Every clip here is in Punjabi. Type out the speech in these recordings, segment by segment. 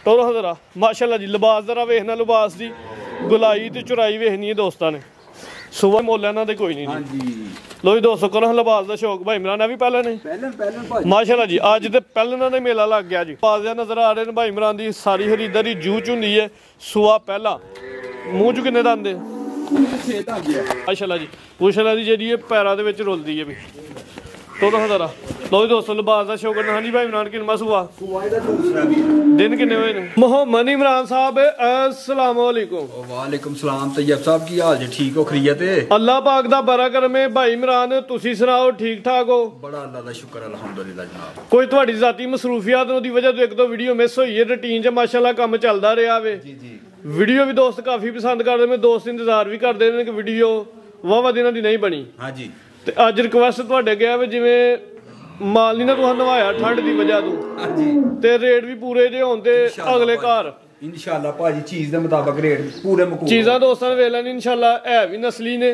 टोरो हज़रा माशाल्लाह जी। लिबास जरा वेखना, लिबास की गुलाई तो चुराई वेखनी है दोस्तों ने। सुबह मोल इन्हों कोई नहीं। लो जी दोस्तों, करो लिबास का शौक। भाई इमरान भी पहले ने माशाल्लाह जी। अज तो पहले का मेला लग गया जी। लिबास नज़र आ रहे हैं भाई इमरान की सारी खरीदारी जूच होंगी है। सुआ पहला मूँह च किन्ने दंद माशाल्लाह जी। माशाल्लाह जी जी पैरों के रुलती है भी। टोरो हज़रा लो जी दोस्तों, लिबास का शौक। हाँ जी भाई इमरान किन्ना सुआ दिन किन्ने हुए ने? मोहम्मद इमरान साहब अस्सलाम वालेकुम। वालेकुम सलाम तैयब साहब, की हाल जी? ठीक हो? खरीयत है? अल्लाह पाक दा बड़ा करम है। भाई इमरान तुसी सुनाओ, ठीक ठाक हो? बड़ा अल्लाह दा शुक्र अल्हम्दुलिल्लाह जनाब। कोई तुहाडी ज़ाती मसरूफियत दी वजह तो एक दो वीडियो मिस हुई है। रूटीन च माशाल्लाह काम चलदा रहा वे। जी जी। वीडियो भी दोस्त काफी पसंद करदे ने, दोस्त इंतजार भी करदे ने कि वीडियो वावा दिनां दी नहीं बनी। हाँ जी। ते अज रिक्वेस्ट तुहाडे गया वे जिवें माल नहीं ना तुहां नवाया ठंड की वजह तो। हाँ जी। ते रेट भी पूरे जे होण ते अगले घर इंशाल्लाह भाजी चीज दे मुताबिक रेट पूरे मकूल। चीज़ां दोस्तां ने वेख लैनी इंशाल्लाह। है भी नस्ली ने,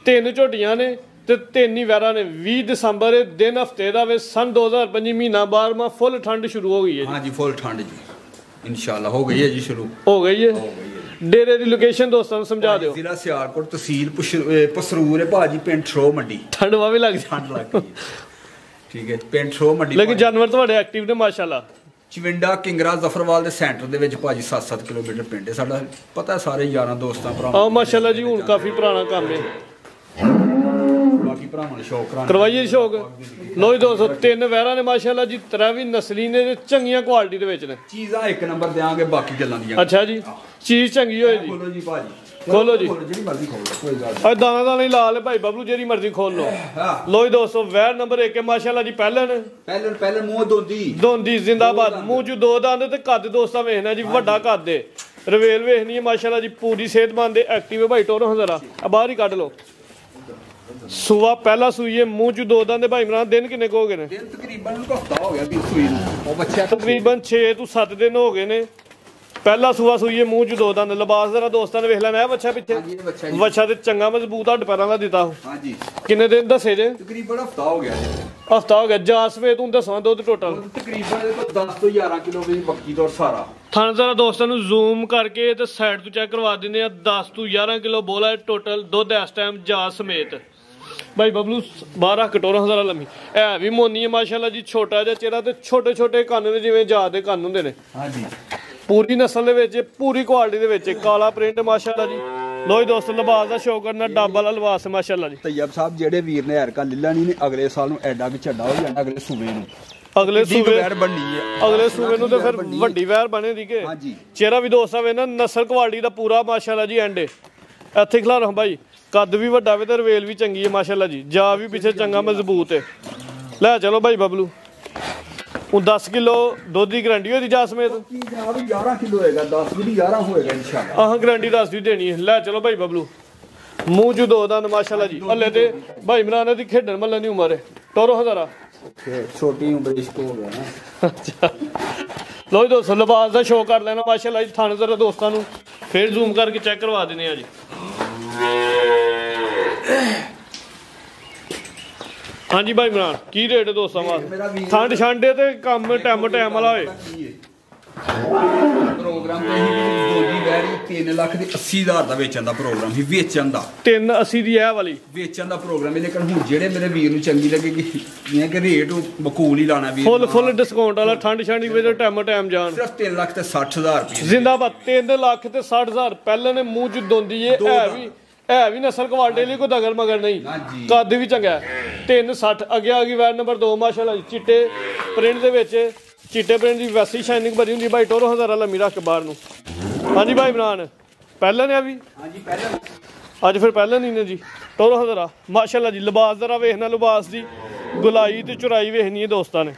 3 झोटियां ने ते 3 ही वैरां ने। 20 दिसंबर दिन हफ्ते दा वे सन 2025 महीना 12वां फुल ठंड शुरू हो गई है। हाँ जी फुल ठंड जी इंशाल्लाह हो गई है जी शुरू। हो गई है। डेरे की लोकेशन दोस्तों समझा दो। जिला सियालकोट तहसील पसरूर है भाजी, पिंड ठरो मंडी। ठंड भी लग ठंड लग गई ठीक है, पिंड ठरो मंडी। लेकिन जानवर तो एक्टिव ने माशाल्लाह। चिविंडा किंगरा जफरवाल के सेंटर दे विच भाजी 7-7 किलोमीटर पिंड है साडा। पता है सारे यारां दोस्तां भरावां। आओ माशाल्लाह जी, हुण काफी पुराना काम है। बाकी भरावां ने शौक करवाइए शौक। लो जी दोस्तों, 3 वैरां ने माशाल्लाह जी। 3 भी नस्ली ने, चंगियां क्वालिटी दे विच ने। चीज़ां एक नंबर देंगे, बाकी गल्लां दियां। अच्छा जी, चीज चंगी होए जी। खोलो जी भाजी, खोलो जी। जिहड़ी मर्जी खोलो, कोई गल दाना दाना ही लाल है भाई बबलू, जेरी मर्जी खोल लो। लो जी दोस्तों, वैर नंबर 1 है माशाल्लाह जी। पहले मुंह दोंदी जिंदाबाद। मुंह च 2 दंद ते कद दोस्तां वेखना जी, वड्डा कद है। रवेल वेखनी है माशाल्लाह जी, पूरी सेहतमंद है, एक्टिव है भाई। टोरो हज़रा बाहर ही कट लो। सुआ पहला सूई है, मुंह च 2 दंद भाई इमरान। दिन किन्ने हो गए ने? दिन तकरीबन हफ्ता हो गया भी सूई नूं। बच्चा तकरीबन 6 तो 7 दिन हो गए ने। पहला सूआ सूई है, मुंह च 2 दंद। लिबास जरा दोस्तां ने वेख लेना है। बच्चा पिछे बच्चा ते चंगा मजबूत हड्ड पैरां दा दिता। हां जी। किन्ने दिन दसे जे? तकरीबन हफ्ता हो गया। हफ्ता हो गया। जा समेत हूं दसवां दुध टोटल तकरीबन 10 तो 11 किलो भी बक्की तो सारा। थान जरा दोस्तों जूम करके ते साइड तो चेक करवा देने। 10 तो 11 किलो बोला है टोटल दुध इस टाइम जा समेत। भाई बबलू बाहर रख। टोरो हज़रा लम्मी है भी मोनी है माशाल्लाह जी। छोटा जिहा चेहरा ते छोटे छोटे कन्न ने, जिवें जा दे कन्न हुंदे ने। हां जी। पूरी नस्ल दे विच, पूरी क्वालिटी दे विच, काला प्रिंट माशाल्लाह जी। लो जी दोस्तों, लिबास का शौक करना, डब वाला लिबास माशाल्लाह जी। तैयब साहब जेडे वीर ने हरका लिला नहीं ने, अगले साल नूं एडा भी चड्डा हो जाना। अगले सूबे नूं अगले सूबे वैर बननी है। अगले सूबे नूं ते फिर वड्डी वैर बने दी के। हां जी। चेहरा भी दोस्तां वे ना, नस्ल क्वालिटी दा पूरा माशाल्लाह जी। एंड इत्थे खिलारो भाई, कद भी वड्डा वे ते रवेल भी चंगी है माशाल्लाह जी। जा भी पीछे चंगा मजबूत है। लै चलो भाई बबलू। 10 किलो दुध की गारंटी होती जा समेत। 11 किलो होएगा, 10 भी 11 होएगा इंशाल्लाह। हाँ गारंटी 10 भी देनी है। लै चलो भाई बबलू। मुंह च 2 दंद माशाल्लाह जी। हले ते भाई इमरान दी खेडन मल्लन दी उम्र है। टोरो हज़रा छोटी उम्र इसको हो गया ना। अच्छा लो जी दोस्तों, लिबास का शो कर लेना माशाल्लाह जी। थाने जरा दोस्तों नूं फिर जूम करके चेक करवा देने जी। हाँ जी भाई इमरान, की रेट है दोस्तों? ठंड छंड है ते कम टाइम वाला होए। प्रोग्राम 3,80,000 ਦਾ ਵੇਚਣ ਦਾ ਪ੍ਰੋਗਰਾਮ ਹੀ। ਵੇਚਣ ਦਾ 380 ਦੀ ਇਹ ਵਾਲੀ ਵੇਚਣ ਦਾ ਪ੍ਰੋਗਰਾਮ ਹੈ। ਲੇਕਿਨ ਹੁਣ ਜਿਹੜੇ ਮੇਰੇ ਵੀਰ ਨੂੰ ਚੰਗੀ ਲੱਗੇਗੀ ਇਹ ਕਿ ਰੇਟ ਮਕੂਲ ਹੀ ਲਾਣਾ ਵੀਰ। ਫੁੱਲ ਡਿਸਕਾਊਂਟ ਵਾਲਾ। ਠੰਡ ਛੰਡ ਦੀ ਵਜ੍ਹਾ ਟਾਈਮ ਜਾਣ। ਸਿਰਫ 3,60,000 ਰੁਪਏ ਜ਼ਿੰਦਾਬਾਦ। 3,60,000 ਪਹਿਲਾਂ ਨੇ ਮੂੰਹ ਚ ਦੋਂਦੀ ਹੈ ਵੀ ਨਸਲ ਕੁਆਲਿਟੀ ਲਈ ਕੋਈ ਦਗਰ ਮਗਰ ਨਹੀਂ। ਕੱਦ ਵੀ ਚੰਗਾ। 360 ਅੱਗੇ ਆ ਗਈ ਵੈਰ ਨੰਬਰ 2 ਮਾਸ਼ਾਅੱਲਾ ਜੀ। ਚਿੱਟੇ ਪ੍ਰਿੰਟ ਦੇ ਵਿੱਚ, चिट्टे प्रिंट की वैसी शाइनिंग भरी होंगी भाई। टोरो हज़ारा लम्मी रख बाहर नूं। हाँ जी भाई इमरान पहले ने अभी अज फिर पहले नहीं ने जी। टोरो हज़ारा माशाल्लाह जी। लिबास जरा वेखना, लिबास की गुलाई तो चुराई वेखनी है दोस्तों ने।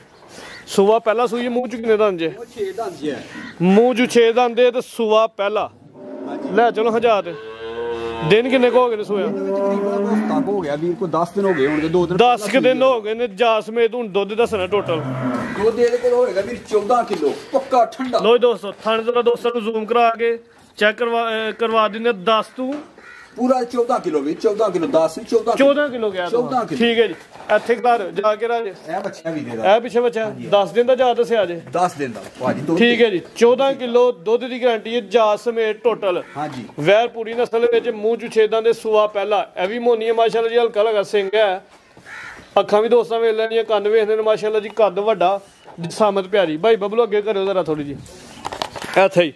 सुआ पहला सूई है, मुँह च किन्ने दंद जे? मुँह च 6 दंद है। सुआ पहला लै चलो हज़ार। दिन किन्ने हो गए सोया? हो गया वीर को 10 दिन हो गए होंगे। 10 दिन हो गए ने जा समेत। हुण दुध दसना टोटल दुध ਇਹਦੇ ਕੋਲ ਹੋਏਗਾ ਵੀਰ 14 ਕਿਲੋ ਪੱਕਾ ਠੰਡਾ। लो दोस्तों, थाने जरा दोस्तों जूम करा के चेक करवा देने। 10 तो ਪੂਰਾ 14 ਕਿਲੋ ਵੀ 14 ਕਿਲੋ 10 14 ਕਿਲੋ ਗਿਆ 14 ਕਿਲੋ। ਠੀਕ ਹੈ ਜੀ। ਇੱਥੇ ਘਰ ਜਾ ਕੇ ਰਾਜੇ ਇਹ ਬੱਚਾ ਵੀ ਦੇਦਾ ਇਹ ਪਿੱਛੇ ਬੱਚਾ 10 ਦਿਨ ਦਾ ਜਾ ਦੱਸਿਆ ਜੇ 10 ਦਿਨ ਦਾ ਭਾਜੀ ਦੁੱਧ। ਠੀਕ ਹੈ ਜੀ। 14 ਕਿਲੋ ਦੁੱਧ ਦੀ ਗਾਰੰਟੀ ਹੈ ਜਾ ਸਮੇਤ ਟੋਟਲ। ਹਾਂਜੀ ਵੈਰ ਪੂਰੀ ਨਸਲ ਵਿੱਚ ਮੂੰਹ ਚ ਛੇਦਾਂ ਦੇ ਸੂਆ ਪਹਿਲਾ ਇਹ ਵੀ ਮੋਨੀ ਹੈ ਮਾਸ਼ਾਅੱਲਾ ਜੀ। ਹਲਕਾ ਲਗਾ ਸਿੰਘ ਹੈ। ਅੱਖਾਂ ਵੀ ਦੋਸਤਾਂ ਵੇਖ ਲੈਣੀਆਂ ਕੰਨ ਵੇਖਦੇ ਨੇ ਮਾਸ਼ਾਅੱਲਾ ਜੀ। ਕੱਦ ਵੱਡਾ ਸਾਮਤ ਪਿਆਰੀ। ਭਾਈ ਬਬਲੂ ਅੱਗੇ ਕਰਿਓ ਜ਼ਰਾ ਥੋੜੀ ਜੀ ਇੱਥੇ ਹੀ।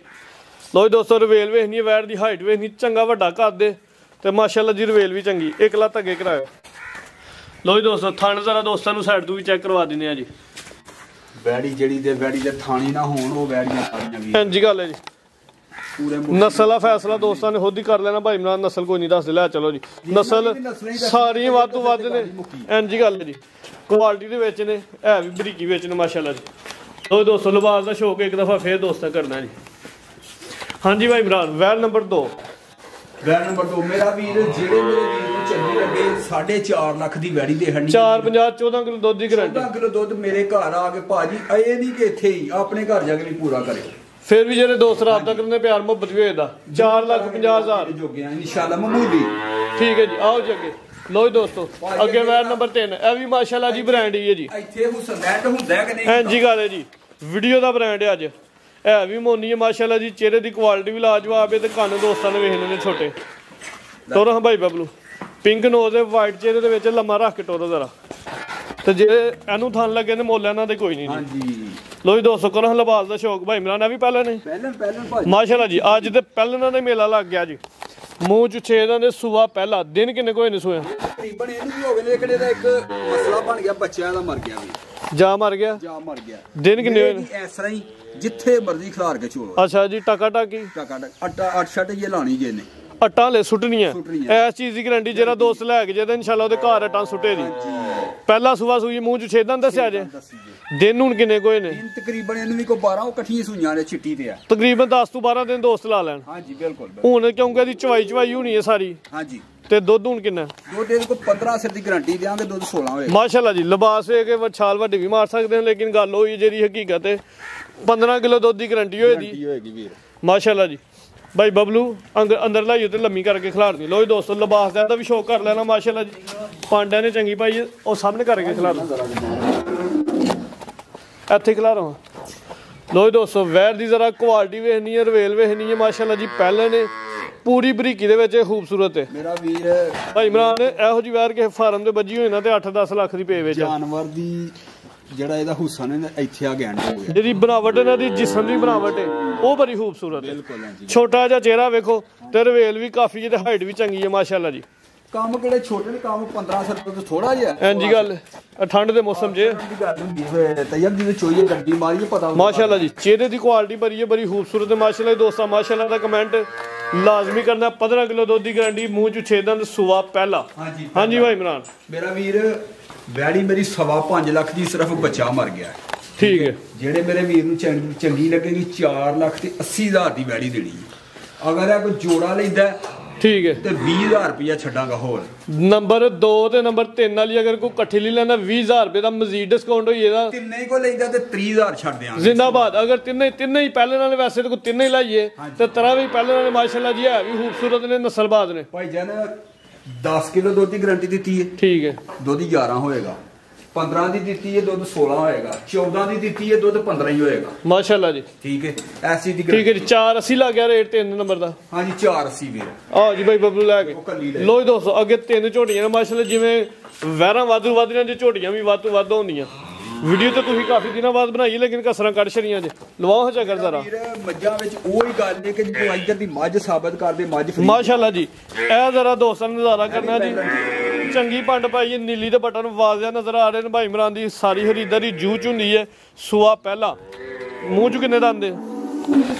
ਲੋ ਜੀ ਦੋਸਤੋ ਰਵੇਲ ਵੇਖਣੀ ਹੈ ਵੈਰ ਦੀ ਹਾਈਟ ਵੇਖਣੀ ਚੰਗਾ ਵੱਡਾ ਕੱਦ ਦੇ ਤੇ ਮਾਸ਼ਾਅੱਲਾ ਜੀ ਰਵੇਲ ਵੀ ਚੰਗੀ। ਇੱਕ ਲੱਤ ਅੱਗੇ ਕਰਾਇਓ। ਲੋ ਜੀ ਦੋਸਤੋ ਥਣ ਜ਼ਰਾ ਦੋਸਤਾਂ ਨੂੰ ਸਾਈਡ ਤੋਂ ਵੀ ਚੈੱਕ ਕਰਵਾ ਦਿੰਦੇ ਆ ਜੀ। ਵੈੜੀ ਜਿਹੜੀ ਦੇ ਥਾਣੀ ਨਾ ਹੋਣ ਉਹ ਵੈੜੀਆਂ ਸਾਰੀਆਂ ਵੀ ਹਾਂਜੀ ਗੱਲ ਹੈ ਜੀ। ਪੂਰੇ ਨਸਲ ਦਾ ਫੈਸਲਾ ਦੋਸਤਾਂ ਨੇ ਖੁਦ ਹੀ ਕਰ ਲੈਣਾ। ਭਾਈ ਇਮਰਾਨ ਨਸਲ ਕੋਈ ਨਹੀਂ ਦੱਸਦੇ ਲੈ ਚਲੋ ਜੀ। ਨਸਲ ਸਾਰੀਆਂ ਵੱਧ ਤੋਂ ਵੱਧ ਨੇ। ਇੰਜੀ ਗੱਲ ਹੈ ਜੀ। ਕੁਆਲਿਟੀ ਦੇ ਵਿੱਚ ਨੇ ਹੈ ਵੀ ਬਰੀਕੀ ਵਿੱਚ ਨੇ ਮਾਸ਼ਾਅੱਲਾ ਜੀ। ਲੋ ਦੋਸਤੋ ਲਿਬਾਸ ਦਾ ਸ਼ੌਕ ਇੱਕ ਦਫਾ ਫੇਰ ਦੋਸਤਾਂ ਕਰਨਾ ਜੀ। ਹਾਂਜੀ ਭਾਈ ਇਮਰਾਨ ਵੈਰ ਨੰਬਰ 2 ਵੈੜ ਨੰਬਰ 2 ਮੇਰਾ ਵੀਰ ਜਿਹੜੇ ਮੇਰੇ ਵੀਰ ਨੂੰ ਚੰਗੀ ਲੱਗੇ 4.5 ਲੱਖ ਦੀ ਵੈੜੀ ਦੇ ਹੰਨੀ 450 14 ਕਿਲੋ ਦੁੱਧ ਦੀ ਗਾਰੰਟੀ। 14 ਕਿਲੋ ਦੁੱਧ ਮੇਰੇ ਘਰ ਆ ਕੇ ਭਾਜੀ ਇਹ ਨਹੀਂ ਕਿ ਇੱਥੇ ਹੀ ਆਪਣੇ ਘਰ ਜਾ ਕੇ ਵੀ ਪੂਰਾ ਕਰੇ। ਫਿਰ ਵੀ ਜਿਹੜੇ ਦੋਸਤ ਰਾਬਤਾ ਕਰਦੇ ਪਿਆਰ ਮੁਹੱਬਤ ਵੀ ਹੋਏਦਾ 4,50,000 ਜੋਗਿਆ ਇਨਸ਼ਾਅੱਲਾ ਮਾਮੂਲੀ। ਠੀਕ ਹੈ ਜੀ। ਆਓ ਜੀ ਅੱਗੇ। ਲੋ ਜੀ ਦੋਸਤੋ ਅੱਗੇ ਵੈਰ ਨੰਬਰ 3 ਇਹ ਵੀ ਮਾਸ਼ਾਅੱਲਾ ਜੀ ਬ੍ਰਾਂਡ ਹੀ ਹੈ ਜੀ। ਇੱਥੇ ਹੁਸਨੈਟ ਹੁੰਦਾ ਕਿ ਨਹੀਂ? ਹਾਂਜੀ ਗੱਲ ਹੈ ਜੀ। ਵੀਡੀਓ ਦਾ ਬ੍ਰਾਂਡ ਹੈ ਅੱਜ। ਹੈ ਵੀ ਮੋਨੀ ਹੈ ਮਾਸ਼ਾਅੱਲਾ ਜੀ। ਚਿਹਰੇ ਦੀ ਕੁਆਲਿਟੀ ਵੀ ਲਾਜਵਾਬ ਹੈ ਤੇ ਕੰਨ ਦੋਸਤਾਂ ਨੇ ਵੇਖਣੇ ਨੇ ਛੋਟੇ। ਤੋਰੋ ਹਾਂ ਭਾਈ ਬਬਲੂ ਪਿੰਕ ਨੋਜ਼ ਵਾਈਟ ਚਿਹਰੇ ਦੇ ਵਿੱਚ ਲੰਮਾ ਰੱਖ ਕੇ ਤੋਰੋ ਜ਼ਰਾ। ਤੇ ਜੇ ਇਹਨੂੰ ਥਣ ਲੱਗੇ ਨੇ ਮੁੱਲ ਇਹਨਾਂ ਦੇ ਕੋਈ ਨਹੀਂ। ਹਾਂਜੀ ਲੋ ਜੀ ਦੋਸਤੋ ਕਰੋ ਲਿਬਾਸ ਦਾ ਸ਼ੌਕ। ਭਾਈ ਇਮਰਾਨ ਵੀ ਪਹਿਲਾਂ ਨੇ ਪਹਿਲਾਂ ਭਾਜੀ ਮਾਸ਼ਾਅੱਲਾ ਜੀ। ਅੱਜ ਤੇ ਪਹਿਲਾਂ ਦਾ ਮੇਲਾ ਲੱਗ ਗਿਆ ਜੀ। ਮੂੰਹ ਚ ਛੇਦਾਂ ਦੇ ਸੂਆ ਪਹਿਲਾ ਦਿਨ ਕਿੰਨੇ ਕੋਈ ਨਹੀਂ ਸੋਇਆ ਤਕਰੀਬਨ ਇਹਨੂੰ ਵੀ ਹੋ ਗਏ ਨੇ ਕਿਹੜੇ ਦਾ ਇੱਕ ਮਸਲਾ ਬਣ ਗਿਆ ਬੱਚਿਆਂ ਦਾ ਮਰ ਗਿਆ ਵੀ ਜਾ ਮਰ ਗਿਆ ਦਿਨ ਕਿੰਨੇ ਹੋਏ ਨੇ? ਇਸ ਤਰ੍ਹਾਂ ਹੀ ਜਿੱਥੇ ਮਰਜ਼ੀ ਖਿਲਾਰ ਕੇ ਚੋਲੋ। ਅੱਛਾ ਜੀ ਟਕਾ ਟਾਕੀ ਆਟਾ 8 ਇਹ ਲਾਣੀ ਜੇ ਨੇ ਅਟਾਂ ਲੈ ਸੁੱਟਣੀਆਂ ਇਸ ਚੀਜ਼ ਦੀ ਗਾਰੰਟੀ। ਜਿਹੜਾ ਦੋਸਤ ਲੈ ਕੇ ਜੇ ਤਾਂ ਇਨਸ਼ਾਅੱਲਾ ਉਹਦੇ ਘਰ ਅਟਾਂ ਸੁੱਟੇ ਦੀ। ਪਹਿਲਾ ਸੂਆ ਸੂਈ ਮੂੰਹ ਚ ਛੇਦਾਂ ਦੱਸਿਆ ਜੇ ਦਿਨ ਹੁਣ ਕਿੰਨੇ ਕੋਈ ਨੇ? ਤਕਰੀਬਨ ਇਹਨੂੰ ਵੀ ਕੋ 12 ਉਹ ਇਕੱਠੀਆਂ ਸੂਈਆਂ ਨੇ ਚਿੱਟੀ ਤੇ ਆ। ਤਕਰੀਬਨ 10 ਤੋਂ 12 ਦਿਨ ਦੋਸਤ ਲਾ ਲੈਣ। ਹਾਂਜੀ ਬਿਲਕੁਲ ਹੁਣ ਕਿਉਂਕਿ ਇਹਦੀ ਚਵਾਈ ਹੋਣੀ ਹੈ ਸਾਰੀ। ਹਾਂਜੀ ਤੇ ਦੁੱਧ ਹੁਣ ਕਿੰਨਾ? ਦੁੱਧ ਇਹਦੇ ਕੋ 15 ਸਿਰ ਦੀ ਗਾਰੰਟੀ ਦੇਾਂਗੇ। ਦੁੱਧ 16 ਹੋਏ ਮਾਸ਼ਾਅੱਲਾ ਜੀ। ਲਿਬਾਸ ਵੇ ਕੇ ਛਾਲ ਵੱਡੀ ਵੀ ਮਾਰ ਸਕਦੇ ਨੇ ਲੇਕਿਨ ਗੱਲ ਹੋਈ ਜਿਹੜੀ ਹਕੀਕਤ ਹੈ 15 ਕਿਲੋ ਦੁੱਧ ਦੀ ਗਾਰੰਟੀ ਹੋਏਗੀ ਵੀਰ ਮਾਸ਼ਾਅੱਲਾ ਜੀ। ਭਾਈ ਬਬਲੂ ਅੰਦਰ ਲਾਈਓ ਤੇ ਲੰਮੀ ਕਰਕੇ ਖਿਲਾਰਦੀ। ਲੋ ਜੀ ਦੋਸਤੋ ਲਿਬਾਸ ਦਾ ਵੀ ਸ਼ੌਕ ਕਰ ਲੈਣਾ ਮਾਸ਼ਾਅੱਲਾ ਜੀ। ਪਾਂਡਿਆਂ ਨੇ ਚੰਗੀ ਪਾਈ ਉਹ ਸਾਹਮਣੇ ਕਰਕੇ ਖਿਲਾਰਨਾ ਇੱਥੇ ਖਿਲਾਰਾਂ। ਲੋ ਜੀ ਦੋਸਤੋ ਵੈਰ ਦੀ ਜ਼ਰਾ ਕੁਆਲਿਟੀ ਵੇਖਣੀ ਹੈ ਰਵੇਲ ਵੇਖਣੀ ਹੈ ਮਾਸ਼ਾਅੱਲਾ ਜੀ। ਪਹਿਲੇ ਨੇ ਪੂਰੀ ਬਰੀਕੀ ਦੇ ਵਿੱਚ ਖੂਬਸੂਰਤ ਹੈ ਮੇਰਾ ਵੀਰ। ਭਾਈ ਇਮਰਾਨ ਇਹੋ ਜਿਹੀ ਵੈਰ ਕਿਸੇ ਫਾਰਮ ਤੇ ਵੱਜੀ ਹੋਈ ਨਾ ਤੇ 8-10 ਲੱਖ ਦੀ ਪੇ ਵਿੱਚ ਜਾਨਵਰ ਦੀ ਜਿਹੜਾ ਇਹਦਾ ਹੁਸਨ ਹੈ ਇੱਥੇ ਆ ਗਿਆ ਜਿਹੜੀ ਬਣਾਵਟ ਇਹਨਾਂ ਦੀ ਜਿਸਮ ਦੀ ਬਣਾਵਟ ਹੈ ਉਹ ਬੜੀ ਖੂਬਸੂਰਤ ਹੈ। ਛੋਟਾ ਜਿਹਾ ਚਿਹਰਾ ਵੇਖੋ ਤੇ ਰਵੇਲ ਵੀ ਕਾਫੀ ਹੈ ਤੇ ਹਾਈਟ ਵੀ ਚੰਗੀ ਹੈ ਮਾਸ਼ਾਅੱਲਾ ਜੀ। ਕੰਮ ਕਿਹੜੇ ਛੋਟੇ ਨੇ ਕੰਮ 15 ਰੁਪਏ ਤੋਂ ਥੋੜਾ ਜਿਹਾ ਇੰਜੀ ਗੱਲ ਠੰਡ ਦੇ ਮੌਸਮ 'ਚ ਤੈਯਬ ਦੀ ਚੋਈਏ ਗੱਡੀ ਮਾਰੀਏ ਪਤਾ ਮਾਸ਼ਾਅੱਲਾ ਜੀ। ਚਿਹਰੇ ਦੀ ਕੁਆਲਿਟੀ ਬੜੀ ਹੈ ਬੜੀ ਖੂਬਸੂਰਤ ਹੈ ਮਾਸ਼ਾਅੱਲਾ। ਦੋਸਤਾਂ ਮਾਸ਼ਾਅੱਲਾ ਦਾ ਕਮੈਂਟ ਲਾਜ਼ਮੀ ਕਰਨਾ। 15 ਕਿਲੋ ਦੁੱਧ ਦੀ ਗਾਰੰਟੀ ਮੂੰਹ 'ਚ ਛੇਦਾਂ ਦਾ ਸੂਆ ਪਹਿਲਾ। ਹਾਂਜੀ ਭਾਈ ਇਮਰਾਨ ਮੇਰਾ ਵੀਰ ਵੈੜੀ ਮੇਰੀ 5.25 ਲੱਖ ਦੀ ਸਿਰਫ ਬੱਚਾ ਮਰ ਗਿਆ। ਠੀਕ ਹੈ। ਜਿਹੜੇ ਮੇਰੇ ਵੀਰ ਨੂੰ ਚੰਗੀ ਲੱਗੇਗੀ 4 ਲੱਖ ਤੇ 80,000 ਦੀ ਵੈੜੀ ਦੇਣੀ। ਅਗਰ ਇਹ ਕੋਈ ਜੋੜਾ ਲੈਂਦਾ ਠੀਕ ਹੈ ਤੇ 20,000 ਰੁਪਇਆ ਛੱਡਾਂਗਾ ਹੋਰ। ਨੰਬਰ 2 ਤੇ ਨੰਬਰ 3 ਵਾਲੀ ਅਗਰ ਕੋਈ ਇਕੱਠੀ ਲੈ ਲੈਂਦਾ 20,000 ਰੁਪਏ ਦਾ ਮਜ਼ੀਦ ਡਿਸਕਾਊਂਟ ਹੋਈ ਇਹਦਾ। ਤਿੰਨੇ ਹੀ ਕੋ ਲੈਂਦਾ ਤੇ 30,000 ਛੱਡ ਦਿਆਂਗੇ ਜ਼ਿੰਦਾਬਾਦ। ਅਗਰ ਤਿੰਨੇ ਹੀ ਪਹਿਲੇ ਨਾਲ ਵੈਸੇ ਤਾਂ ਕੋਈ ਤਿੰਨੇ ਹੀ ਲਾਈਏ ਤੇ ਤਰ੍ਹਾਂ ਵੀ ਪਹਿਲੇ ਨਾਲ ਮਾਸ਼ਾਅੱਲਾ ਜੀ ਹੈ ਵੀ ਖੂਬਸੂਰਤ ਨੇ ਨਸਲਬਾਜ਼ ਨੇ। ਭਾਈ ਜਾਨ 10 ਕਿਲੋ ਦੁੱਧ ਦੀ ਗਾਰੰਟੀ ਦਿੱਤੀ ਹੈ। ਠੀਕ ਹੈ। ਦੁੱਧ 11 ਹੋਏਗਾ। 15 ਦੀ ਦਿੱਤੀ ਹੈ ਦੁੱਧ 16 ਹੋਏਗਾ। 14 ਦੀ ਦਿੱਤੀ ਹੈ ਦੁੱਧ 15 ਹੀ ਹੋਏਗਾ ਮਾਸ਼ਾਅੱਲਾ ਜੀ। ਠੀਕ ਹੈ ਐਸੀ ਦੀ ਠੀਕ ਹੈ ਜੀ। 480 ਲੱਗ ਗਿਆ ਰੇਟ 3 ਨੰਬਰ ਦਾ। ਹਾਂਜੀ 480 ਵੀਰ। ਆਹ ਜੀ ਭਾਈ ਬਬਲੂ ਲੈ ਕੇ ਲੋ ਜੀ ਦੋਸਤੋ ਅੱਗੇ 3 ਝੋਟੀਆਂ ਨੇ ਮਾਸ਼ਾਅੱਲਾ। ਜਿਵੇਂ ਵਹਿਰਾਂ ਵਾਧੂ ਵੱਧਦੀਆਂ ਜੇ ਝੋਟੀਆਂ ਵੀ ਵੱਧ ਤੋਂ ਵੱਧ ਹੁੰਦੀਆਂ। ਵੀਡੀਓ ਤਾਂ ਤੁਸੀਂ ਕਾਫੀ ਦਿਨਾਂ ਬਾਅਦ ਬਣਾਈ ਲੇਕਿਨ ਕਸਰਾਂ ਕੱਢ ਛੜੀਆਂ ਜੇ ਲਵਾਓ ਚੱਕਰ ਜ਼ਰਾ। ਮੱਝਾਂ ਵਿੱਚ ਉਹ ਹੀ ਗੱਲ ਹੈ ਕਿ ਜਦੋਂ ਇੱਧਰ ਦੀ ਮੱਝ ਸਾਬਤ ਕਰਦੇ ਮੱਝ ਮਾਸ਼ਾਅੱਲਾ ਜੀ। ਇਹ ਜ਼ਰਾ ਦੋਸਤਾਂ ਨੂੰ ਨਜ਼ਾਰਾ ਕਰਨਾ ਜੀ। ਚੰਗੀ ਪੰਡ ਪਾਈ ਨੀਲੀ ਦੇ ਬਟਨ ਵਾਜ਼ਿਆ ਨਜ਼ਰ ਆ ਰਹੇ ਨੇ। ਭਾਈ ਇਮਰਾਨ ਦੀ ਸਾਰੀ ਖਰੀਦਾਰੀ ਦੀ ਜੂਚ ਹੁੰਦੀ ਹੈ। ਸੂਆ ਪਹਿਲਾ ਮੂੰਹ 'ਚ ਕਿੰਨੇ ਦੰਦ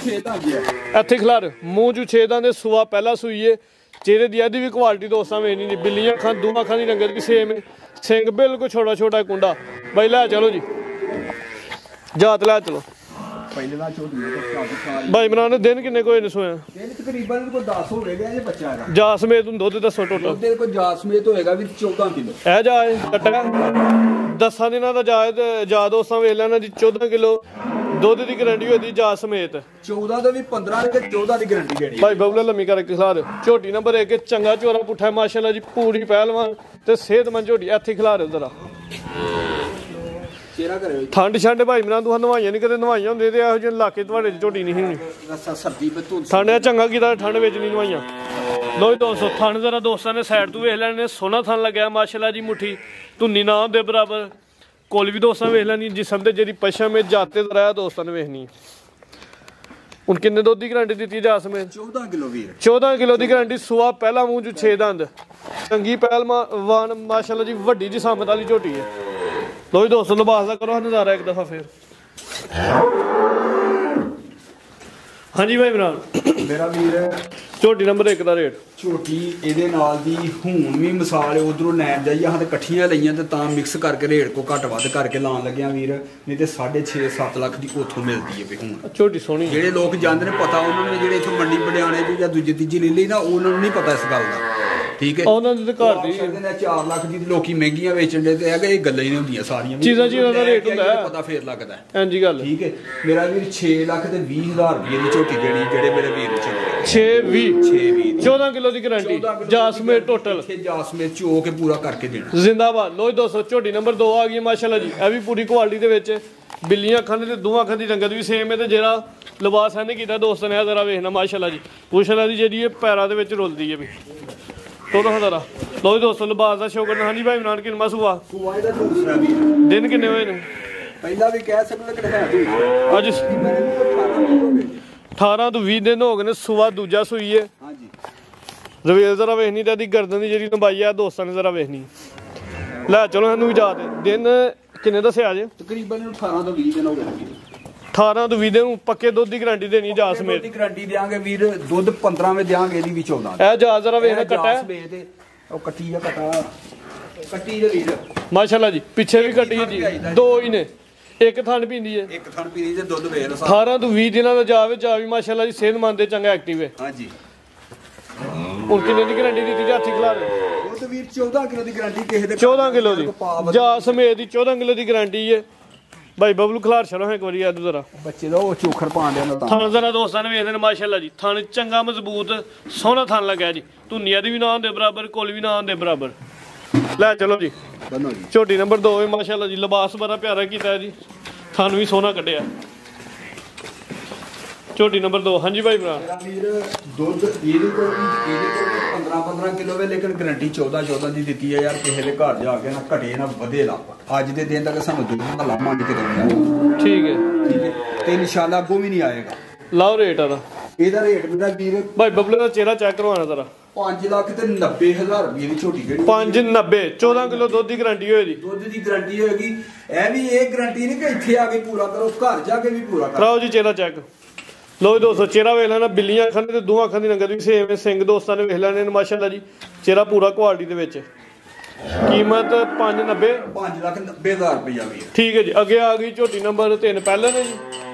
ਇੱਥੇ ਖਿਲਾਰ ਮੂੰਹ 'ਚ 6 ਦੰਦ ਸੂਆ ਪਹਿਲਾ ਸੂਈਏ। ਚਿਹਰੇ ਦੀ ਇਹਦੀ ਵੀ ਕੁਆਲਿਟੀ ਦੋਸਤਾਂ ਵੇਖਣੀ ਨਹੀਂ। ਬਿੱਲੀਆਂ ਅੱਖਾਂ ਦੋਵਾਂ ਅੱਖਾਂ ਦੀ ਰੰਗਤ ਵੀ ਸੇਮ ਹੈ। ਸਿੰਘ ਬਿਲਕੁਲ ਛੋਟਾ ਕੁੰਡਾ। ਬਾਈ ਲੈ ਚਲੋ ਜੀ ਜਾਤ ਲੈ ਚਲੋ। ਭਾਈ ਇਮਰਾਨ ਦਿਨ ਕਿੰਨੇ ਕੋਈ ਨਹੀਂ ਸੋਇਆ? ਦਿਨ ਤਕਰੀਬਨ ਕੋਈ 10 ਹੋਵੇਗਾ ਇਹ ਬੱਚਾ ਦਾ। ਜਾ ਸਮੇਤ ਨੂੰ ਦੁੱਧ ਦੱਸੋ ਟੋਟਲ? ਦੁੱਧ ਕੋਈ ਜਾ ਸਮੇਤ ਹੋਏਗਾ ਵੀ 14 ਕਿਲੋ। ਇਹ ਜਾਏ ਕੱਟਾ 10 ਦਿਨਾਂ ਦਾ ਜਾ ਦੋਸਤਾਂ ਵੇਖ ਲੈਣਾ ਜੀ। 14 ਕਿਲੋ ਦੁੱਧ ਦੀ ਗਾਰੰਟੀ ਹੋਈ ਦੀ ਜਾ ਸਮੇਤ 14 ਦਾ ਵੀ 15 ਤੇ 14 ਦੀ ਗਾਰੰਟੀ ਦੇਣੀ ਭਾਈ ਬਬਲਾ ਲੰਮੀ ਕਰਕੇ ਖਿਲਾ ਦਿਓ ਝੋਟੀ ਨੰਬਰ 1 ਚੰਗਾ ਚੋਰਾ ਪੁੱਠਾ ਮਾਸ਼ਾਅੱਲਾ ਜੀ ਪੂਰੀ ਪਹਿਲਵਾਨ ਤੇ ਸਿਹਤਮੰਦ ਝੋਟੀ ਇੱਥੇ ਖਿਲਾ ਦਿਓ ਜ਼ਰਾ ਚਿਹਰਾ ਕਰਿਓ ਠੰਡ ਛੰਡ ਭਾਈ ਮਨਾਂ ਤੂੰ ਨਵਾਈਆਂ ਨਹੀਂ ਕਦੇ ਨਵਾਈਆਂ ਹੁੰਦੇ ਤੇ ਇਹੋ ਜਿਹੇ ਇਲਾਕੇ ਤੁਹਾਡੇ ਚ ਝੋਟੀ ਨਹੀਂ ਹੋਣੀ ਸਰਦੀ ਵਿੱਚ ਠੰਡ ਚੰਗਾ ਕੀਤਾ ਠੰਡ ਵਿੱਚ ਨਹੀਂ ਨਵਾਈਆਂ ਲੋ ਜੀ ਦੋਸਤੋ ਥਣ ਜ਼ਰਾ ਦੋਸਤਾਂ ਨੇ ਸਾਈਡ ਤੋਂ ਵੇਖ ਲੈਣੇ ਸੋਹਣਾ ਥਣ ਲੱਗਿਆ ਮਾਸ਼ਾਅੱਲਾ ਜੀ ਮੁੱਠੀ ਧੁੰਨੀ ਨਾਮ ਦੇ ਬਰਾਬਰ ਕੋਲ ਵੀ ਦੋਸਤਾਂ ਵੇਖ ਲੈਣੀ ਜਿਸਮ ਤੇ ਜਿਹੜੀ ਪਸ਼ਮ ਜਾਤੇ ਰਿਹਾ ਦੋਸਤਾਂ ਨੇ ਵੇਖਣੀ ਹੁਣ ਕਿੰਨੇ ਦੁੱਧ ਦੀ ਗਾਰੰਟੀ ਦਿੱਤੀ ਜਾ ਸਮੇਂ 14 ਕਿਲੋ ਵੀਰ 14 ਕਿਲੋ ਦੀ ਗਾਰੰਟੀ ਸੁਆ ਪਹਿਲਾ ਮੂੰਹ ਚ 6 ਦੰਦ ਚੰਗੀ ਪਹਿਲਵਾਨ ਮਾਸ਼ਾਅੱਲਾ ਜੀ ਵੱਡੀ ਜਿਸਮਤ ਵਾਲੀ ਝੋਟੀ ਹੈ ਲੋ ਜੀ ਦੋਸਤੋ ਲਿਬਾਸ ਦਾ ਕਰੋ ਨਜ਼ਾਰਾ ਇੱਕ ਦਫਾ ਫੇਰ ਹਾਂਜੀ ਭਾਈ ਇਮਰਾਨ ਮੇਰਾ ਵੀਰ ਝੋਟੀ ਨੰਬਰ 1 ਦਾ ਰੇਟ ਝੋਟੀ ਇਹਦੇ ਨਾਲ ਦੀ ਹੁਣ ਵੀ ਮਿਸਾਲ ਉਧਰੋਂ ਨੈਣ ਜਾਈਏ ਹਾਂ ਤੇ ਇਕੱਠੀਆਂ ਲਈਆਂ ਤੇ ਤਾਂ ਮਿਕਸ ਕਰਕੇ ਰੇਟ ਕੋ ਘੱਟ ਵੱਧ ਕਰਕੇ ਲਾਉਣ ਲੱਗਿਆ ਵੀਰ ਨਹੀਂ ਤੇ 6.5-7 ਲੱਖ ਦੀ ਉੱਥੋਂ ਮਿਲਦੀ ਹੈ ਵੀ ਹੁਣ ਝੋਟੀ ਸੋਹਣੀ ਜਿਹੜੇ ਲੋਕ ਜਾਂਦੇ ਨੇ ਪਤਾ ਉਹਨਾਂ ਨੂੰ ਜਿਹੜੇ ਇੱਥੋਂ ਮੰਡੀ ਬੜਿਆਣੇ ਦੀ ਜਾਂ ਦੂਜੀ ਤੀਜੀ ਲੈ ਲਈ ਨਾ ਉਹਨਾਂ ਨੂੰ ਨਹੀਂ ਪਤਾ ਇਸ ਗੱਲ ਦਾ ਠੀਕ ਹੈ ਉਹਨਾਂ ਦੇ ਘਰ ਦੀ 4 ਲੱਖ ਦੀ ਲੋਕੀ ਮਹਿੰਗੀਆਂ ਵੇਚਣ ਦੇ ਤੇ ਹੈਗਾ ਇਹ ਗੱਲਾਂ ਹੀ ਨਹੀਂ ਹੁੰਦੀਆਂ ਸਾਰੀਆਂ ਚੀਜ਼ਾਂ ਦਾ ਰੇਟ ਹੁੰਦਾ ਪਤਾ ਫੇਰ ਲੱਗਦਾ ਹਾਂਜੀ ਗੱਲ ਠੀਕ ਹੈ ਮੇਰਾ ਵੀਰ 6 ਲੱਖ ਤੇ 20,000 ਰੁਪਏ ਦੀ ਝੋਟੀ ਦੇਣੀ ਜਿਹੜੇ ਮੇਰੇ ਵੀਰ ਨੂੰ ਚੱਲੇ 620 14 ਕਿਲੋ ਦੀ ਗਾਰੰਟੀ ਜਾਸਮੇ ਟੋਟਲ ਜਾਸਮੇ ਚੋ ਕੇ ਪੂਰਾ ਕਰਕੇ ਦੇਣਾ ਜ਼ਿੰਦਾਬਾਦ ਲੋ 200 ਝੋਟੀ ਨੰਬਰ 2 ਆ ਗਈ ਮਾਸ਼ਾਅੱਲਾ ਜੀ ਇਹ ਵੀ ਪੂਰੀ ਕੁਆਲਿਟੀ ਦੇ ਵਿੱਚ ਬਿੱਲੀਆਂ ਅੱਖਾਂ ਦੇ ਤੇ ਦੋਵਾਂ ਅੱਖਾਂ ਦੀ ਰੰਗਤ ਵੀ ਸੇਮ ਹੈ ਤੇ ਜਿਹੜਾ ਲਿਬਾਸ ਇਹਨੇ ਕੀਤਾ ਦੋਸਤ ਨੇ ਜ਼ਰਾ ਵੇਖਣਾ ਮਾਸ਼ਾਅੱਲਾ ਜੀ ਪੁੱਛਣਾ ਦੀ ਜਿਹੜੀ ਇਹ ਪੈਰਾਂ ਦੇ ਵਿੱਚ ਰੁਲਦੀ ਹੈ ਵੀ ਤੋੜਾ ਹਜ਼ਾਰਾ ਲੋ ਦੋਸਤੋ ਲਿਬਾਸ ਦਾ ਸ਼ੌਕ ਹਾਂਜੀ ਭਾਈ ਇਮਰਾਨ ਕਿੰਨਾ ਸੂਆ ਇਹਦਾ ਦੂਸਰਾ ਵੀ ਦਿਨ ਕਿੰਨੇ ਹੋਏ ਨੇ ਪਹਿਲਾਂ ਵੀ ਕਹਿ ਸਕਦਾ ਕਿ ਹੈ ਦੂਸਰਾ ਅੱਜ 18 ਤੋਂ 20 ਦਿਨ ਹੋ ਗਏ ਨੇ ਸੂਆ ਦੂਜਾ ਸੂਈ ਹੈ ਹਾਂਜੀ ਰਵੇਲ ਜ਼ਰਾ ਵੇਖਣੀ ਤੇ ਇਹਦੀ ਗਰਦਨ ਦੀ ਜਿਹੜੀ ਲੰਬਾਈ ਆ ਦੋਸਤਾਂ ਨੇ ਜ਼ਰਾ ਵੇਖਣੀ ਲੈ ਚਲੋ ਸਾਨੂੰ ਇਜਾਜ਼ਤ ਦਿਨ ਕਿੰਨੇ ਦੱਸਿਆ ਜੇ ਤਕਰੀਬਨ 18 ਤੋਂ 20 ਦਿਨ ਹੋ ਗਏ 18 ਤੋਂ 20 ਦਿਨ ਪੱਕੇ ਦੁੱਧ ਦੀ ਗਾਰੰਟੀ ਦੇਣੀ ਜਾ ਸਮੇਤ ਦੀ ਗਾਰੰਟੀ ਦੇਾਂਗੇ ਵੀਰ ਦੁੱਧ 15 ਵੇ ਦੇਾਂਗੇ ਇਹਦੀ ਵੀ 14 ਇਹ ਜਾ ਜ਼ਰਾ ਵੇਖਣਾ ਕੱਟਾ ਤੇ ਉਹ ਕੱਟੀ ਆ ਕਟਾ ਕੱਟੀ ਦੇ ਵੀਰ ਮਾਸ਼ਾਅੱਲਾ ਜੀ ਪਿੱਛੇ ਵੀ ਕੱਟੀ ਹੈ ਜੀ ਦੋ ਹੀ ਨੇ ਇੱਕ ਥਣ ਪੀਂਦੀ ਹੈ ਇੱਕ ਥਣ ਪੀਂਦੀ ਤੇ ਦੁੱਧ ਵੇਖ 18 ਤੋਂ 20 ਦਿਨਾਂ ਦਾ ਜਾਵੇ ਵੀ ਮਾਸ਼ਾਅੱਲਾ ਜੀ ਸਿਹਤਮੰਦ ਤੇ ਚੰਗਾ ਐਕਟਿਵ ਹੈ ਹਾਂਜੀ ਹੁਣ ਕਿੰਨੇ ਦੀ ਗਾਰੰਟੀ ਦਿੱਤੀ ਜਾਤੀ ਖਿਲਾ ਦੇ ਉਹ ਤੇ ਵੀਰ 14 ਕਿਲੋ ਦੀ ਗਾਰੰਟੀ ਕਿਸੇ ਦੇ 14 ਕਿਲੋ ਦੀ ਜਾ ਸਮੇਤ ਦੀ 14 ਕਿਲੋ ਦੀ ਗਾਰੰਟੀ ਹੈ ਭਾਈ ਬਬਲੂ ਖਿਲਾਰ ਚਲੋ ਇੱਕ ਵਾਰੀ ਆਦੂ ਜ਼ਰਾ ਬੱਚੇ ਦਾ ਉਹ ਚੋਖਰ ਪਾਣ ਦੇ ਨਾਲ ਥਣ ਜ਼ਰਾ ਦੋਸਤਾਂ ਨੇ ਵੇਖਦੇ ਨੇ ਮਾਸ਼ਾਅੱਲਾ ਜੀ ਥਣ ਚੰਗਾ ਮਜ਼ਬੂਤ ਸੋਹਣਾ ਥਣ ਲੱਗਿਆ ਜੀ ਧੁੰਨੀਆਂ ਦੀ ਵੀ ਨਾ ਹੁੰਦੇ ਬਰਾਬਰ ਕੋਲ ਵੀ ਨਾ ਹੁੰਦੇ ਬਰਾਬਰ ਲੈ ਚਲੋ ਜੀ ਬੰਨੋ ਜੀ ਝੋਟੀ ਨੰਬਰ 2 ਹੈ ਮਾਸ਼ਾਅੱਲਾ ਜੀ ਲਿਬਾਸ ਬੜਾ ਪਿਆਰਾ ਕੀਤਾ ਜੀ ਥਣ ਵੀ ਸੋਹਣਾ ਕੱਢਿਆ ਝੋਟੀ ਨੰਬਰ 2 ਹਾਂਜੀ ਭਾਈ ਭਰਾ ਮੇਰਾ ਵੀਰ ਦੁੱਧ ਇਹਦੇ ਕੋਲ 15 ਕਿਲੋ ਵੇ ਲੇਕਿਨ ਗਾਰੰਟੀ 14 ਦੀ ਦਿੱਤੀ ਹੈ ਯਾਰ ਕਿਸੇ ਦੇ ਘਰ ਜਾ ਕੇ ਨਾ ਘਟੇ ਨਾ ਵਧੇ ਲਾ ਅੱਜ ਦੇ ਦਿਨ ਤੱਕ ਸਾਨੂੰ ਦੁੱਧ ਦਾ ਲਾਮਾ ਨਹੀਂ ਕਿਤੇ ਠੀਕ ਹੈ ਤੇ ਇਨਸ਼ਾਅੱਲਾ ਅੱਗੋਂ ਵੀ ਨਹੀਂ ਆਏਗਾ ਲਾਓ ਰੇਟ ਆਦਾ ਇਹਦਾ ਰੇਟ ਮੇਰਾ ਵੀਰ ਭਾਈ ਬਬਲੇ ਦਾ ਚਿਹਰਾ ਚੈੱਕ ਕਰਵਾਉਣਾ ਜ਼ਰਾ 5 ਲੱਖ ਤੇ 90,000 ਰੁਪਏ ਦੀ ਝੋਟੀ ਜਿਹੜੀ 590 14 ਕਿਲੋ ਦੁੱਧ ਦੀ ਗਾਰੰਟੀ ਹੋਏਗੀ ਦੁੱਧ ਦੀ ਗਾਰੰਟੀ ਹੋਏਗੀ ਇਹ ਵੀ ਇਹ ਗਾਰੰਟੀ ਨਹੀਂ ਕਿ ਇੱਥੇ ਆ ਕੇ ਪੂਰਾ ਕਰੋ ਘਰ ਜਾ ਕੇ ਵੀ ਪੂਰਾ ਕਰੋ ਕਰਾਓ ਜੀ ਚਿਹਰਾ ਚੈੱਕ ਲੋ ਦੋਸਤੋ ਚਿਹਰਾ ਵੇਖ ਲੈਣਾ ਬਿੱਲੀਆਂ ਅੱਖਾਂ ਤੇ ਦੋਹਾਂ ਅੱਖਾਂ ਦੀ ਰੰਗਤ ਵੀ ਸੇਮ ਹੈ ਸਿੰਘ ਦੋਸਤਾਂ ਨੇ ਵੇਖ ਲੈਣੇ ਨੇ ਮਾਸ਼ਾਅੱਲਾ ਜੀ ਚਿਹਰਾ ਪੂਰਾ ਕੁਆਲਿਟੀ ਦੇ ਵਿੱਚ ਕੀਮਤ 590 5,90,000 ਰੁਪਇਆ ਵੀ ਠੀਕ ਹੈ ਜੀ ਅੱਗੇ ਆ ਗਈ ਝੋਟੀ ਨੰਬਰ 3 ਪਹਿਲਾਂ ਨੇ ਜੀ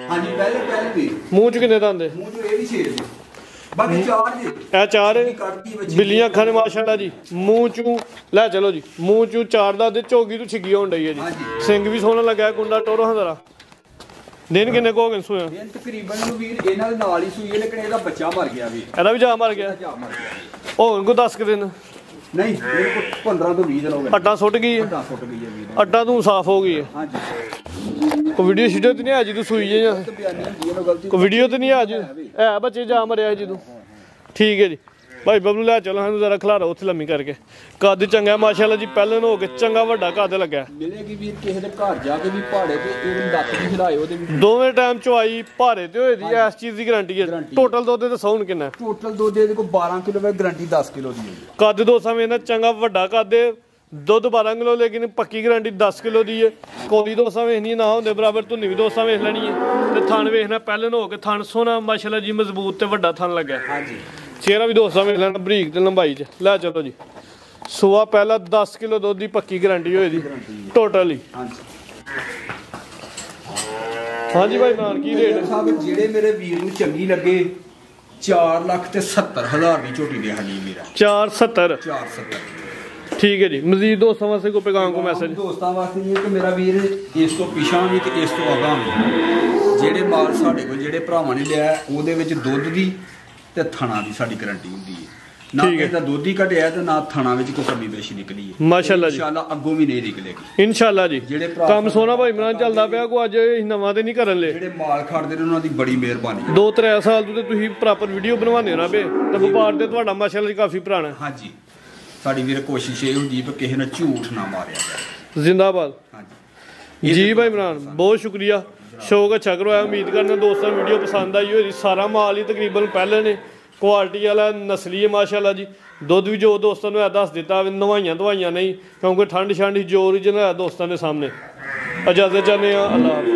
ਹਾਂਜੀ ਪਹਿਲੇ ਵੀ ਮੂੰਹ ਚ ਕਿੰਨੇ ਦੰਦ ਮੂੰਹ ਚ ਇਹ ਵੀ 6 ਜੀ ਬਾਕੀ 4 ਜੀ ਇਹ 4 ਬਿੱਲੀਆਂ ਅੱਖਾਂ ਨੇ ਮਾਸ਼ਾਅੱਲਾ ਜੀ ਮੂੰਹ ਚੋਂ ਲੈ ਚਲੋ ਜੀ ਮੂੰਹ ਚੋਂ 4 ਦਾ ਤੇ ਝੋਗੀ ਤੋਂ ਛਿੱਗੀ ਹੋਣ ਡਈ ਹੈ ਜੀ ਸਿੰਘ ਵੀ ਸੋਹਣਾ ਲੱਗਾ ਕੁੰਡਾ ਟੋਰੋ ਹਜ਼ਾਰਾ ਦਿਨ ਕਿੰਨੇ ਕੋ ਗਏ ਸੋਇਆ ਦਿਨ ਤਕਰੀਬਨ ਨੂੰ ਵੀਰ ਇਹਨਾਂ ਦੇ ਨਾਲ ਹੀ ਸੂਈ ਹੈ ਲੇਕਿਨ ਇਹਦਾ ਬੱਚਾ ਮਰ ਗਿਆ ਵੀ ਇਹਦਾ ਵੀ ਜਾ ਮਰ ਗਿਆ ਹੋਰ ਕੋ 10 ਦਿਨ ਨਹੀਂ ਮੇਰੇ ਕੋਲ 15 ਤੋਂ 20 ਦਿਨ ਹੋ ਗਏ ਅੱਡਾ ਸੁੱਟ ਗਈ ਹੈ ਅੱਡਾ ਸੁੱਟ ਗਈ ਹੈ ਵੀਰ ਅੱਡਾ ਤੂੰ ਸਾਫ਼ ਹੋ ਗਈ ਹੈ ਹਾਂਜੀ ਕੋ ਵੀਡੀਓ ਸ਼ੀਡੀਓ ਤੇ ਨਹੀਂ ਆ ਜੀ ਤੂੰ ਸੂਈ ਜੇ ਜਾਂ ਕੋ ਵੀਡੀਓ ਤੇ ਨਹੀਂ ਆ ਜੀ ਹੈ ਬੱਚੇ ਜਾ ਮਰਿਆ ਜੀ ਤੂੰ ਠੀਕ ਹੈ ਜੀ ਭਾਈ ਬਬਲੂ ਲੈ ਚਲੋ ਸਾਨੂੰ ਜ਼ਰਾ ਖਿਲਾਰਾ ਉੱਥੇ ਲੰਮੀ ਕਰਕੇ ਕੱਦ ਚੰਗਾ ਮਾਸ਼ਾਅੱਲਾ ਜੀ ਪਹਿਲਾਂ ਹੋ ਕੇ ਚੰਗਾ ਵੱਡਾ ਕੱਦ ਲੱਗਾ ਮਿਲੇਗੀ ਵੀਰ ਕਿਸੇ ਦੇ ਘਰ ਜਾ ਕੇ ਵੀ ਪਹਾੜੇ ਤੇ ਇਹਨੂੰ ਦੱਤ ਵੀ ਖਿਲਾਏ ਉਹਦੇ ਵੀ ਦੋਵੇਂ ਟਾਈਮ ਚੁਆਈ ਭਾਰੇ ਤੇ ਹੋਏ ਦੀ ਇਸ ਚੀਜ਼ ਦੀ ਗਾਰੰਟੀ ਹੈ ਟੋਟਲ ਦੁੱਧ ਤੇ ਸੌਣ ਕਿੰਨਾ ਟੋਟਲ ਦੁੱਧ ਇਹਦੇ ਕੋਲ 12 ਕਿਲੋ ਹੈ ਗਾਰੰਟੀ 10 ਕਿਲੋ ਦੀ ਹੈ ਕੱਦ ਦੋ ਸਮੇਂ ਨਾ ਚੰਗਾ ਵੱਡਾ ਕੱਦ ਦੁੱਧ 12 ਕਿਲੋ ਲੇਕਿਨ ਪੱਕੀ ਗਾਰੰਟੀ 10 ਕਿਲੋ ਦੀ ਹੈ ਕੋਲੀ ਦੋਸਤਾਂ ਵੇਖਣੀ ਨਾ ਹੁੰਦੇ ਬਰਾਬਰ ਧੁੰਨੀ ਵੀ ਦੋਸਤਾਂ ਵੇਖ ਲੈਣੀ ਹੈ ਤੇ ਥਣ ਵੇਖਣਾ ਪਹਿਲਾਂ ਹੋ ਕੇ ਥਣ ਸੋਹਣਾ ਮਾਸ਼ਾਅੱਲਾ ਜੀ ਮਜ਼ਬੂਤ ਤੇ ਵੱਡਾ ਥਣ ਲੱਗਾ ਹਾਂਜੀ ਚਿਹਰਾ ਵੀ ਦੋਸਤਾਂ ਵੇਖ ਲੈਣਾ ਬਰੀਕ ਤੇ ਲੰਬਾਈ 'ਚ ਲੈ ਚਲੋ ਜੀ ਸੂਆ ਪਹਿਲਾਂ 10 ਕਿਲੋ ਦੁੱਧ ਦੀ ਪੱਕੀ ਗਾਰੰਟੀ ਹੋਏ ਦੀ ਟੋਟਲ ਹੀ ਹਾਂਜੀ ਭਾਈ ਨਾਨ ਕੀ ਰੇਟ ਸਾਹਿਬ ਜਿਹੜੇ ਮੇਰੇ ਵੀਰ ਨੂੰ ਚੰਗੀ ਲੱਗੇ 4,70,000 ਦੀ ਝੋਟੀ ਦੇ ਹਾਲੀ ਮੇਰਾ 470 ਠੀਕ ਹੈ ਜੀ ਮਜ਼ੀਦ ਦੋਸਤਾਂ ਵਾਸਤੇ ਕੋਈ ਪੈਗਾਮ ਕੋ ਮੈਸੇਜ ਦੋਸਤਾਂ ਵਾਸਤੇ ਇਹ ਕਿ ਮੇਰਾ ਵੀਰ ਇਸ ਤੋਂ ਪਿਛਾਂ ਵੀ ਤੇ ਇਸ ਤੋਂ ਅਗਾਂਹ ਵੀ ਜਿਹੜੇ ਮਾਲ ਸਾਡੇ ਕੋਲ ਜਿਹੜੇ ਭਰਾਵਾਂ ਨੇ ਲਿਆ ਉਹਦੇ ਵਿੱਚ ਦੁੱਧ ਦੀ ਤੇ ਥਣਾ ਦੀ ਸਾਡੀ ਗਾਰੰਟੀ ਹੁੰਦੀ ਹੈ। ਨਾ ਇਹਦਾ ਦੁੱਧ ਹੀ ਘਟਿਆ ਤੇ ਨਾ ਥਣਾ ਵਿੱਚ ਕੋਈ ਕਮੀ ਪੇਸ਼ੀ ਨਿਕਲੀ ਹੈ। ਮਾਸ਼ਾਅੱਲਾ ਜੀ, ਇਨਸ਼ਾਅੱਲਾ ਅੱਗੋਂ ਵੀ ਨਹੀਂ ਨਿਕਲੇਗੀ ਇਨਸ਼ਾਅੱਲਾ ਜੀ। ਕੰਮ ਸੋਨਾ ਭਾਈ ਇਮਰਾਨ ਚੱਲਦਾ ਪਿਆ, ਕੋਈ ਅੱਜ ਨਵਾਂ ਤੇ ਨਹੀਂ ਕਰਨ ਲੈ। ਜਿਹੜੇ ਮਾਲ ਖੜਦੇ ਨੇ ਉਹਨਾਂ ਦੀ ਬੜੀ ਮਿਹਰਬਾਨੀ। 2-3 ਸਾਲ ਤੋਂ ਤੁਸੀਂ ਪ੍ਰੋਪਰ ਵੀਡੀਓ ਬਣਵਾਉਂਦੇ ਹੋ ਨਾ ਬੇ, ਤੇ ਵਪਾਰ ਤੇ ਤੁਹਾਡਾ ਮਾਸ਼ਾਅੱਲਾ ਜੀ ਕਾਫੀ ਪੁਰਾਣਾ। ਹਾਂਜੀ, ਸਾਡੀ ਵੀਰ ਕੋਸ਼ਿਸ਼ ਇਹ ਹੁੰਦੀ ਹੈ ਕਿ ਕਿਸੇ ਨੇ ਝੂਠ ਨਾ ਮਾਰਿਆ ਜਾਏ। ਜ਼ਿੰਦਾਬਾਦ। ਹਾਂਜੀ ਜੀ ਭਾਈ ਇਮਰਾਨ, ਬਹੁਤ ਸ਼ੁਕਰੀਆ। ਸ਼ੌਕ ਅੱਛਾ ਕਰਵਾਇਆ। ਉਮੀਦ ਕਰਨਾ ਦੋਸਤਾਂ ਵੀਡੀਓ ਪਸੰਦ ਆਈ ਹੋਈ। ਸਾਰਾ ਮਾਲ ਹੀ ਤਕਰੀਬਨ ਪਹਿਲੇ ਨੇ, ਕੁਆਲਿਟੀ ਵਾਲਾ ਨਸਲੀ ਹੈ ਮਾਸ਼ਾਅੱਲਾ ਜੀ। ਦੁੱਧ ਵੀ ਜੋ ਦੋਸਤਾਂ ਨੂੰ ਦੱਸ ਦਿੱਤਾ, ਨਵਾਈਆਂ ਦਵਾਈਆਂ ਨਹੀਂ, ਕਿਉਂਕਿ ਠੰਡ ਜੋ ਓਰੀਜਨਲ ਹੈ ਦੋਸਤਾਂ ਦੇ ਸਾਹਮਣੇ। ਇਜਾਜ਼ਤ ਚਾਹੁੰਦੇ ਹਾਂ। ਅੱਲਾਹ।